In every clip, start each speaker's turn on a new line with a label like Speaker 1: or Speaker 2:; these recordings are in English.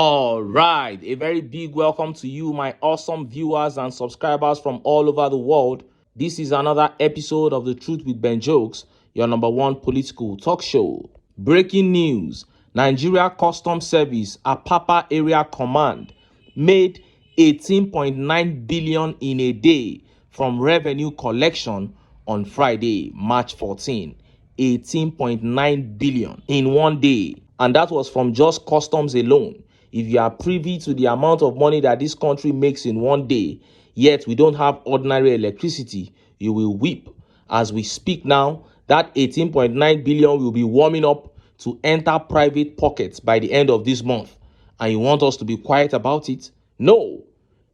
Speaker 1: All right, a very big welcome to you, my awesome viewers and subscribers from all over the world. This is another episode of The Truth with Ben Jokes, your number one political talk show. Breaking news: Nigeria Customs Service, Apapa Area Command, made 18.9 billion in a day from revenue collection on Friday, March 14. 18.9 billion in one day, and that was from just customs alone. If you are privy to the amount of money that this country makes in one day, yet we don't have ordinary electricity, you will weep. As we speak now, that 18.9 billion will be warming up to enter private pockets by the end of this month. And you want us to be quiet about it? No.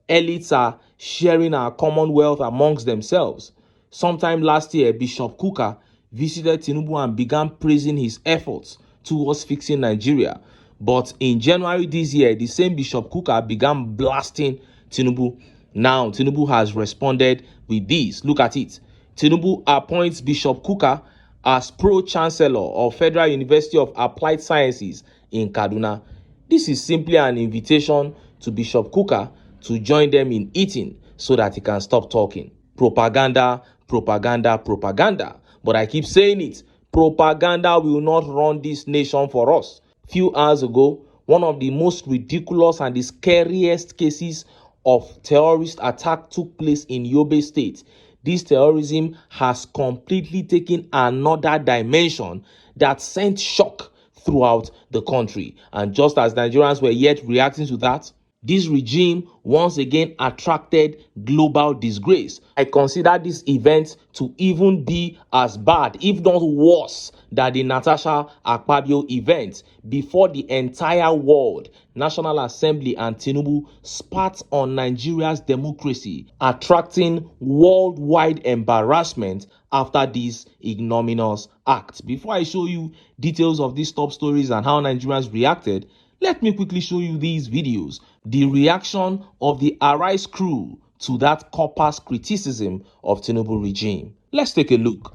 Speaker 1: Elites are sharing our commonwealth amongst themselves. Sometime last year, Bishop Kuka visited TINUBU and began praising his efforts towards fixing Nigeria. But in January this year, the same Bishop Kuka began blasting TINUBU. Now, TINUBU has responded with this. Look at it. TINUBU appoints Bishop Kuka as Pro-Chancellor of Federal University of Applied Sciences in Kaduna. This is simply an invitation to Bishop Kuka to join them in eating so that he can stop talking. Propaganda, propaganda, propaganda. But I keep saying it, propaganda will not run this nation for us. Few hours ago, one of the most ridiculous and the scariest cases of terrorist attack took place in Yobe State. This terrorism has completely taken another dimension that sent shock throughout the country. And just as Nigerians were yet reacting to that, this regime once again attracted global disgrace. I consider this event to even be as bad, if not worse, than the Natasha Akpabio event before the entire world, National Assembly and TINUBU spat on Nigeria's democracy, attracting worldwide embarrassment after this ignominious act. Before I show you details of these top stories and how Nigerians reacted, let me quickly show you these videos. The reaction of the Arise crew to that Corper's criticism of TINUBU regime. Let's take a look.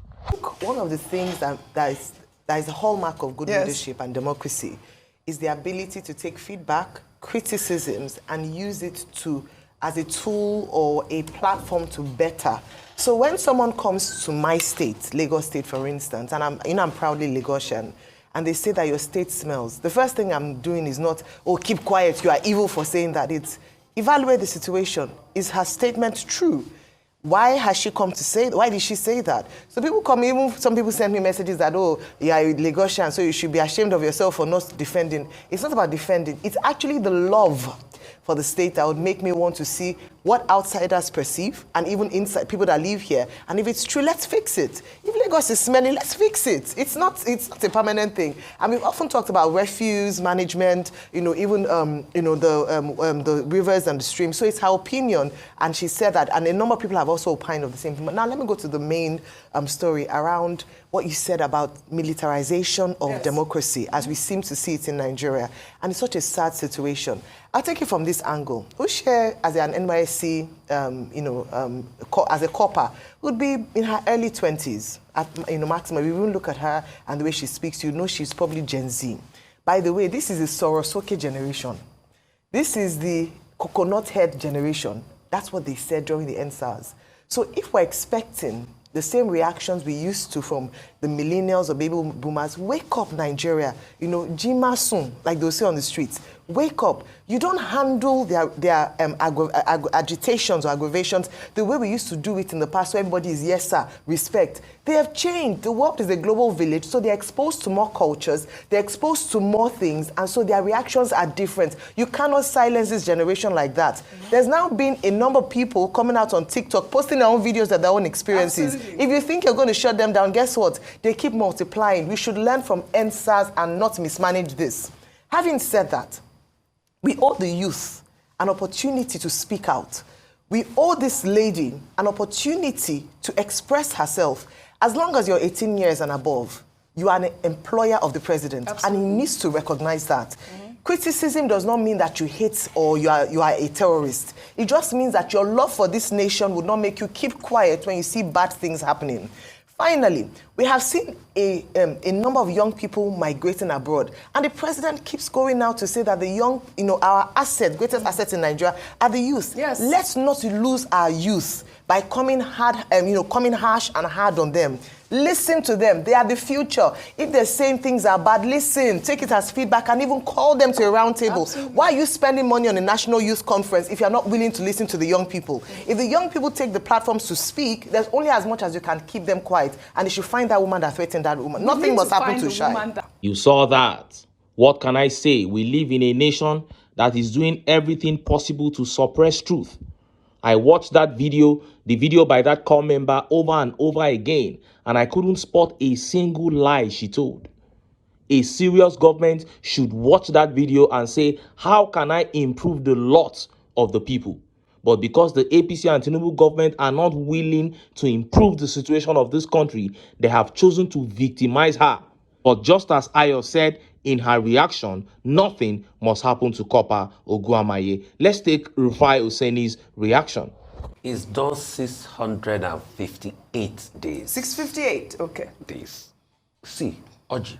Speaker 2: One of the things that is a hallmark of good leadership and democracy is the ability to take feedback, criticisms, and use it as a tool or a platform to better. So when someone comes to my state, Lagos State, for instance, and I'm proudly Lagosian, and they say that your state smells, the first thing I'm doing is not, oh, keep quiet, you are evil for saying that. It's evaluate the situation. Is her statement true? Why has she come to say, why did she say that? So people come, even some people send me messages that, oh, you are Lagosian, so you should be ashamed of yourself for not defending. It's not about defending. It's actually the love for the state that would make me want to see what outsiders perceive, and even inside people that live here. And if it's true, let's fix it. If Lagos is smelling, let's fix it. It's not a permanent thing. And we've often talked about refuse management, even the rivers and the streams. So it's her opinion, and she said that, and a number of people have also opined of the same thing. But now let me go to the main story around what you said about militarization of democracy, as we seem to see it in Nigeria. And it's such a sad situation. I'll take it from this angle. Ushe, as an NYSC, as a Corper, would be in her early 20s, maximum. If you even look at her and the way she speaks, you know she's probably Gen Z. By the way, this is the Sorosoke generation. This is the coconut head generation. That's what they said during the NSAS. So if we're expecting the same reactions we used to from the millennials or baby boomers, wake up, Nigeria. Jima soon, like they'll say on the streets. Wake up. You don't handle their agitations or aggravations the way we used to do it in the past, where everybody is yes, sir, respect. They have changed. The world is a global village, so they're exposed to more cultures, they're exposed to more things, and so their reactions are different. You cannot silence this generation like that. There's now been a number of people coming out on TikTok, posting their own videos of their own experiences. Absolutely. If you think you're going to shut them down, guess what? They keep multiplying. We should learn from NSAS and not mismanage this. Having said that, we owe the youth an opportunity to speak out. We owe this lady an opportunity to express herself. As long as you're 18 years and above, you are an employer of the president. Absolutely. And he needs to recognize that. Criticism does not mean that you hate or you are a terrorist. It just means that your love for this nation would not make you keep quiet when you see bad things happening. Finally, we have seen a number of young people migrating abroad, and the president keeps going now to say that the young, our asset, greatest asset in Nigeria are the youth.
Speaker 3: Yes.
Speaker 2: Let's not lose our youth by coming hard, coming harsh and hard on them. Listen to them. They are the future. If they're saying things are bad, listen, take it as feedback, and even call them to a round table.
Speaker 3: Absolutely.
Speaker 2: Why are you spending money on a national youth conference if you're not willing to listen to the young people? If the young people take the platforms to speak, there's only as much as you can keep them quiet, and you should find that woman that threatened that woman. Nothing must happen to Shai.
Speaker 1: You saw that. What can I say? We live in a nation that is doing everything possible to suppress truth. I watched that video, the video by that call member, over and over again, and I couldn't spot a single lie she told. A serious government should watch that video and say, how can I improve the lot of the people? But because the APC and TINUBU government are not willing to improve the situation of this country, they have chosen to victimize her. But just as Ayo said in her reaction, nothing must happen to Corper Oguamaye. Let's take Rufai Oseni's reaction.
Speaker 4: It's done 658 days.
Speaker 3: 658, okay.
Speaker 4: Days. See, Oji,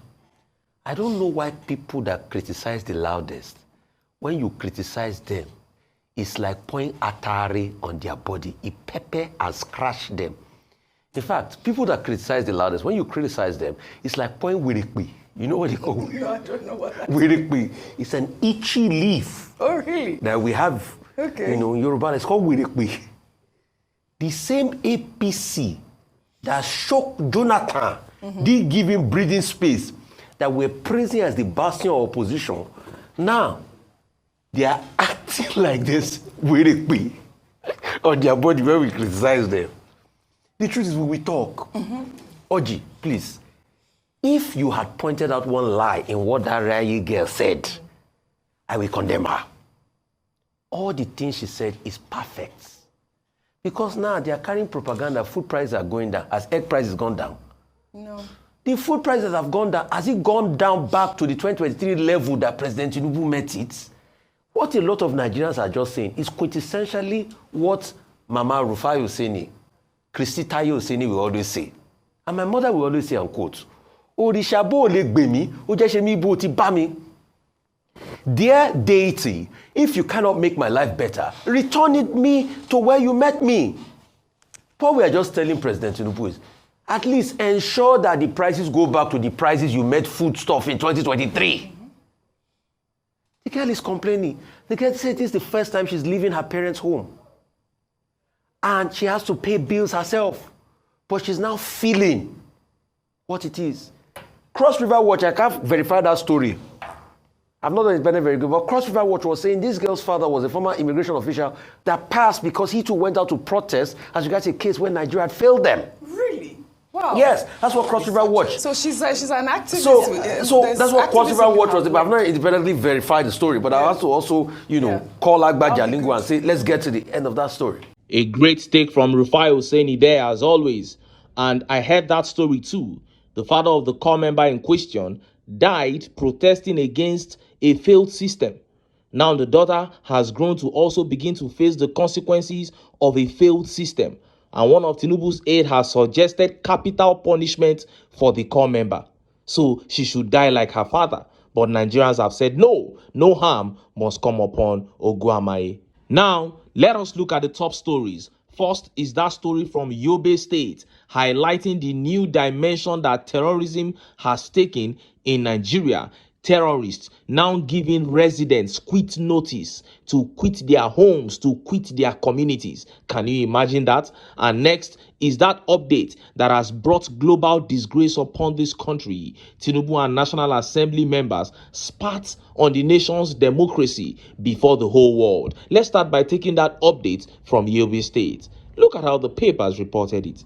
Speaker 4: I don't know why people that criticize the loudest, when you criticize them, it's like pouring atari on their body. It pepper and scratch them. In fact, people that criticize the loudest, when you criticize them, it's like pouring wirikbi. You know what they call it?
Speaker 3: No, I don't know what that is.
Speaker 4: Wirikbi. It's an itchy leaf.
Speaker 3: Oh, really?
Speaker 4: That we have,
Speaker 3: Okay.
Speaker 4: in Yoruba. It's called wirikbi. The same APC that shocked Jonathan, did give him breathing space, that we're praising as the bastion of opposition. Now, they are acting like this wirikbi on their body when we criticize them. The truth is, when we talk, Oji, please, if you had pointed out one lie in what that Rayi girl said, I will condemn her. All the things she said is perfect. Because now they are carrying propaganda, food prices are going down, as egg prices gone down.
Speaker 3: No.
Speaker 4: The food prices have gone down. Has it gone down back to the 2023 level that President TINUBU met it? What a lot of Nigerians are just saying is quintessentially what Mama Rufai Oseni, Christy Tayo Oseni will always say. And my mother will always say, unquote, Orishabo le gbemi, o je se mi bo ti ba mi. Dear deity, if you cannot make my life better, return it me to where you met me. What we are just telling President TINUBU is, at least ensure that the prices go back to the prices you met food stuff in 2023. The girl is complaining. The girl said this is the first time she's leaving her parents' home. And she has to pay bills herself. But she's now feeling what it is. Cross River Watch, I can't verify that story. I've not done it very good, but Cross River Watch was saying this girl's father was a former immigration official that passed because he too went out to protest as regards a case where Nigeria had failed them.
Speaker 3: Really? Wow.
Speaker 4: Yes, that's what Cross River Watch.
Speaker 3: So she's an activist.
Speaker 4: So that's what Cross River Watch was. But I've
Speaker 3: about.
Speaker 4: not independently verified the story, but I have to also, call Agba Jalingo and say, let's get to the end of that story.
Speaker 1: A great take from Rufai Oseni there as always. And I heard that story too. The father of the call member in question died protesting against a failed system. Now the daughter has grown to also begin to face the consequences of a failed system. And one of TINUBU's aides has suggested capital punishment for the call member. So she should die like her father. But Nigerians have said no harm must come upon Oguamaye. Now, let us look at the top stories. First is that story from Yobe State, highlighting the new dimension that terrorism has taken in Nigeria. Terrorists now giving residents quit notice to quit their homes, to quit their communities. Can you imagine that? And next is that update that has brought global disgrace upon this country. TINUBU and National Assembly members spat on the nation's democracy before the whole world. Let's start by taking that update from Yobe State. Look at how the papers reported it.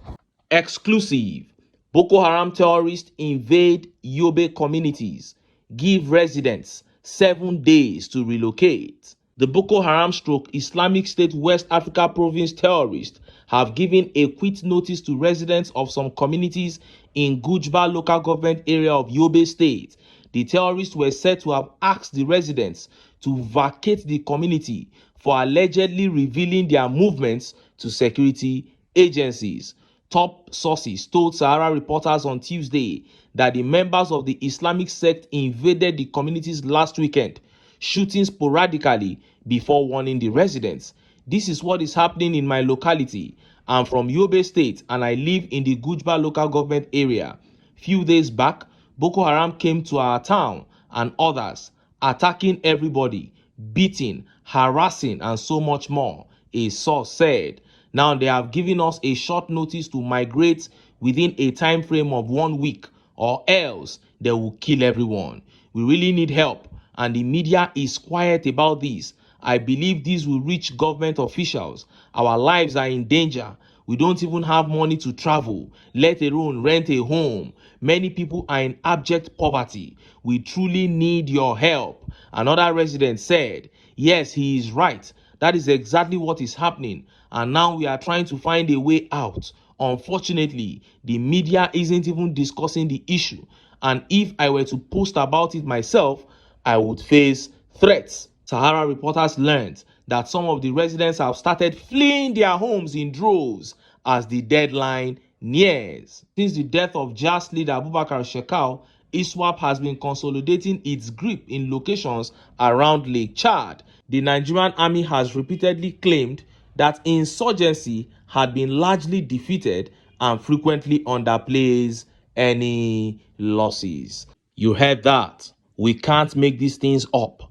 Speaker 1: Exclusive. Boko Haram terrorists invade Yobe communities. Give residents 7 days to relocate. The Boko Haram / Islamic State West Africa Province terrorists have given a quit notice to residents of some communities in Gujba local government area of Yobe State. The terrorists were said to have asked the residents to vacate the community for allegedly revealing their movements to security agencies. Top sources told Sahara reporters on Tuesday that the members of the Islamic sect invaded the communities last weekend, shooting sporadically before warning the residents. This is what is happening in my locality. I'm from Yobe State and I live in the Gujba local government area. Few days back, Boko Haram came to our town and others, attacking everybody, beating, harassing, and so much more, a source said. Now they have given us a short notice to migrate within a time frame of 1 week, or else they will kill everyone. We really need help, and the media is quiet about this. I believe this will reach government officials. Our lives are in danger. We don't even have money to travel, let alone rent a home. Many people are in abject poverty. We truly need your help. Another resident said, yes, he is right. That is exactly what is happening. And now we are trying to find a way out. Unfortunately, the media isn't even discussing the issue. And if I were to post about it myself, I would face threats. Sahara reporters learned that some of the residents have started fleeing their homes in droves as the deadline nears. Since the death of JAS leader Abubakar Shekau, ISWAP has been consolidating its grip in locations around Lake Chad. The Nigerian army has repeatedly claimed that insurgency had been largely defeated and frequently underplays any losses. You heard that. We can't make these things up.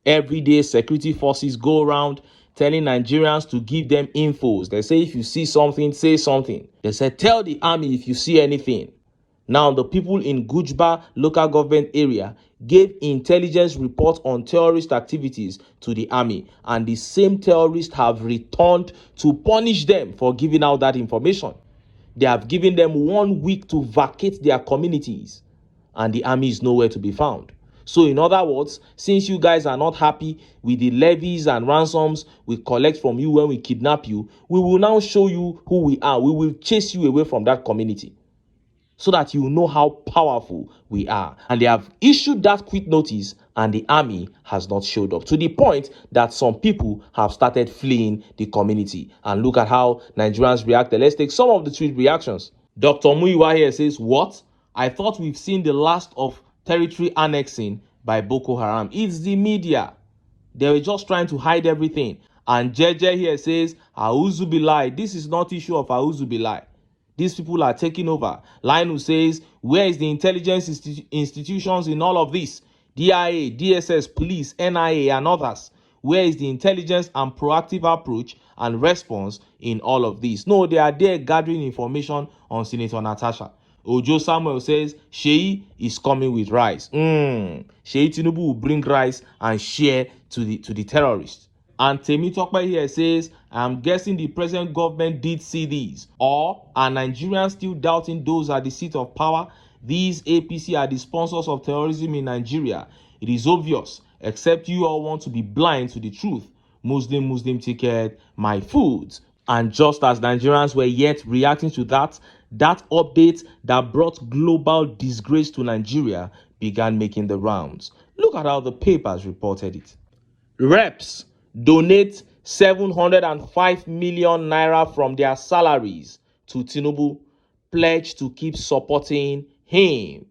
Speaker 1: Every day, security forces go around telling Nigerians to give them infos. They say if you see something, say something. They say tell the army if you see anything. Now, the people in Gujba local government area gave intelligence reports on terrorist activities to the army, and the same terrorists have returned to punish them for giving out that information. They have given them 1 week to vacate their communities, and the army is nowhere to be found. So in other words, since you guys are not happy with the levies and ransoms we collect from you when we kidnap you, we will now show you who we are. We will chase you away from that community so that you know how powerful we are. And they have issued that quit notice and the army has not showed up, to the point that some people have started fleeing the community. And look at how Nigerians reacted. Let's take some of the tweet reactions. Dr. Muiwa here says, what? I thought we've seen the last of territory annexing by Boko Haram. It's the media. They were just trying to hide everything. And Jeje here says, Auzu Bilai. This is not issue of Auzu Bilai. These people are taking over. Lionel says, where is the intelligence institutions in all of this? DIA, DSS, police, NIA, and others. Where is the intelligence and proactive approach and response in all of this? No, they are there gathering information on Senator Natasha. Ojo Samuel says, Sheyi is coming with rice. Sheyi TINUBU will bring rice and share to the terrorists. And Temitope here says, I'm guessing the present government did see these. Or are Nigerians still doubting those at the seat of power? These APC are the sponsors of terrorism in Nigeria. It is obvious, except you all want to be blind to the truth. Muslim ticket, my foods. And just as Nigerians were yet reacting to that update that brought global disgrace to Nigeria began making the rounds. Look at how the papers reported it. Reps donate 705 million naira from their salaries to TINUBU, pledge to keep supporting him.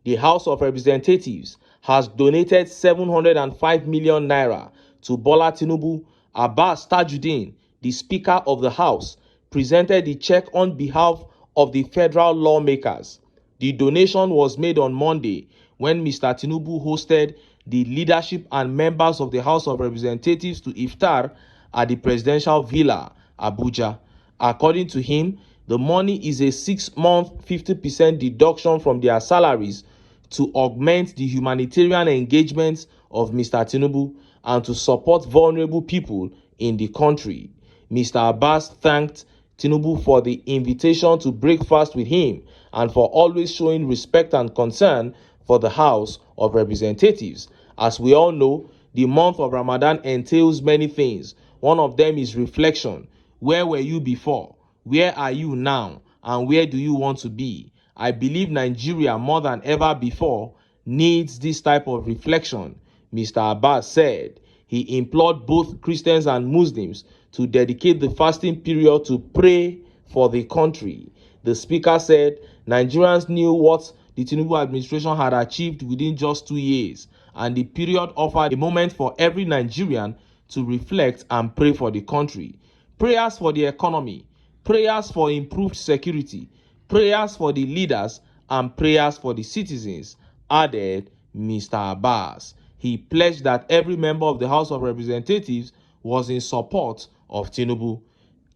Speaker 1: The House of Representatives has donated 705 million naira to Bola TINUBU. Abbas Tajuddin, the Speaker of the House, presented the check on behalf of the federal lawmakers. The donation was made on Monday when Mr. TINUBU hosted the leadership and members of the House of Representatives to iftar at the presidential villa, Abuja. According to him, the money is a 6-month 50% deduction from their salaries to augment the humanitarian engagements of Mr. TINUBU and to support vulnerable people in the country. Mr. Abbas thanked TINUBU for the invitation to breakfast with him and for always showing respect and concern for the House of Representatives. As we all know, the month of Ramadan entails many things. One of them is reflection. Where were you before? Where are you now? And where do you want to be? I believe Nigeria, more than ever before, needs this type of reflection, Mr. Abbas said. He implored both Christians and Muslims to dedicate the fasting period to pray for the country. The speaker said Nigerians knew what the TINUBU administration had achieved within just 2 years, and the period offered a moment for every Nigerian to reflect and pray for the country. Prayers for the economy, prayers for improved security, prayers for the leaders, and prayers for the citizens, added Mr. Abbas. He pledged that every member of the House of Representatives was in support of TINUBU.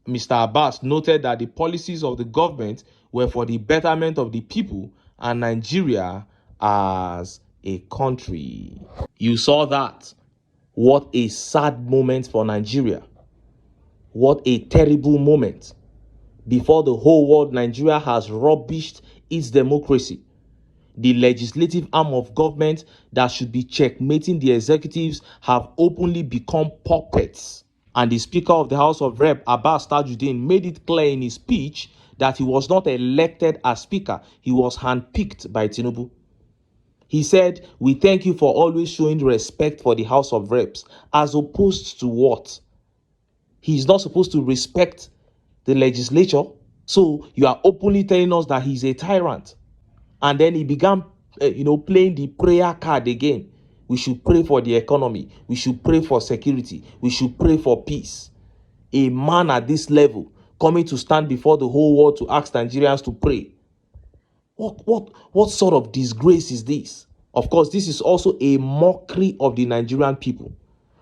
Speaker 1: Mr. Abbas noted that the policies of the government were for the betterment of the people and Nigeria as a country. You saw that. What a sad moment for Nigeria. What a terrible moment. Before the whole world, Nigeria has rubbished its democracy. The legislative arm of government that should be checkmating the executives have openly become puppets. And the Speaker of the House of Rep, Abbas Tajuddin, made it clear in his speech that he was not elected as Speaker. He was handpicked by TINUBU. He said, "We thank you for always showing respect for the House of Reps," as opposed to what? He's not supposed to respect the legislature. So you are openly telling us that he's a tyrant. And then he began, playing the prayer card again. We should pray for the economy. We should pray for security. We should pray for peace. A man at this level coming to stand before the whole world to ask Nigerians to pray. What sort of disgrace is this? Of course, this is also a mockery of the Nigerian people,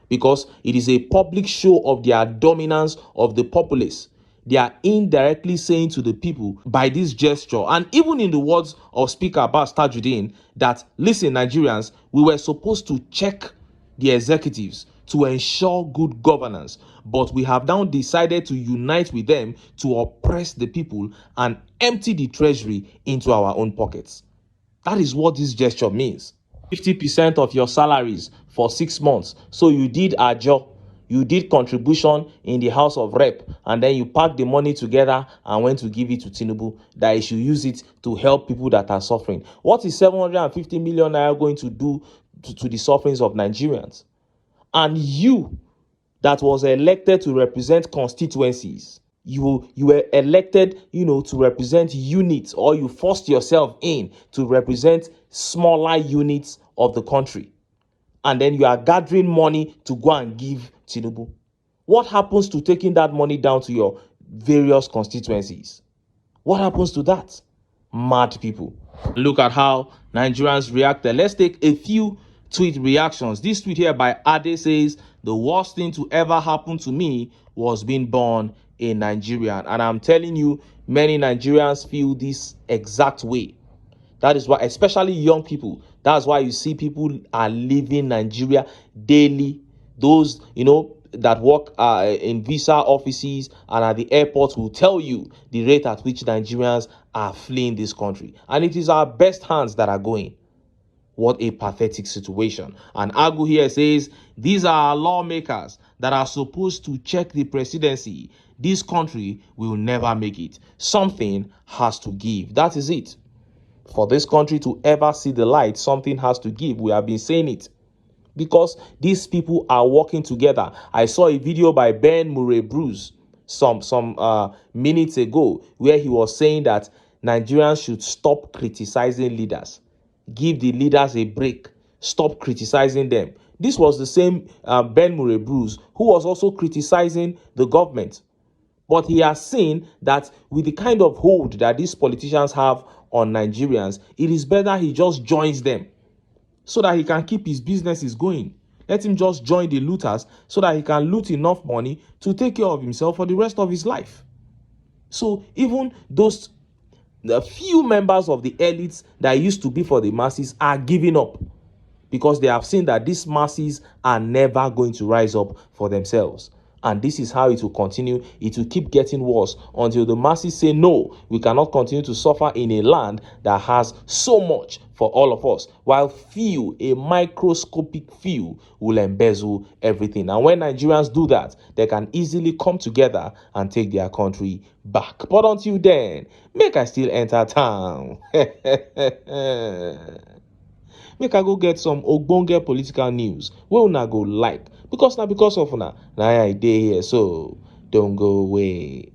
Speaker 1: because it is a public show of their dominance of the populace. They are indirectly saying to the people by this gesture, and even in the words of Speaker Abbas Tajuddin, that, listen, Nigerians, we were supposed to check the executives to ensure good governance, but we have now decided to unite with them to oppress the people and empty the treasury into our own pockets. That is what this gesture means. 50% of your salaries for 6 months. So you did a job. You did contribution in the House of Rep, and then you packed the money together and went to give it to TINUBU, that he should use it to help people that are suffering. What is 750 million naira going to do to the sufferings of Nigerians? And you, that was elected to represent constituencies, you were elected, to represent units, or you forced yourself in to represent smaller units of the country. And then you are gathering money to go and give TINUBU. What happens to taking that money down to your various constituencies? What happens to that? Mad people. Look at how Nigerians reacted. Let's take a few tweet reactions. This tweet here by Ade says, "The worst thing to ever happen to me was being born a Nigerian." And I'm telling you, many Nigerians feel this exact way. That is why, especially young people, that's why you see people are leaving Nigeria daily. Those, that work in visa offices and at the airports will tell you the rate at which Nigerians are fleeing this country. And it is our best hands that are going. What a pathetic situation. And Agu here says, "These are our lawmakers that are supposed to check the presidency. This country will never make it. Something has to give." That is it. For this country to ever see the light, something has to give. We have been saying it. Because these people are working together. I saw a video by Ben Murray Bruce some minutes ago, where he was saying that Nigerians should stop criticizing leaders. Give the leaders a break. Stop criticizing them. This was the same Ben Murray Bruce who was also criticizing the government. But he has seen that with the kind of hold that these politicians have on Nigerians, it is better he just joins them so that he can keep his businesses going. Let him just join the looters so that he can loot enough money to take care of himself for the rest of his life. So even the few members of the elites that used to be for the masses are giving up, because they have seen that these masses are never going to rise up for themselves. And this is how it will continue. It will keep getting worse until the masses say, no, we cannot continue to suffer in a land that has so much for all of us, while few, a microscopic few, will embezzle everything. And when Nigerians do that, they can easily come together and take their country back. But until then, make I still enter town. Make I go get some ogbonge political news wey una go like, because of una na I dey here, so don't go away.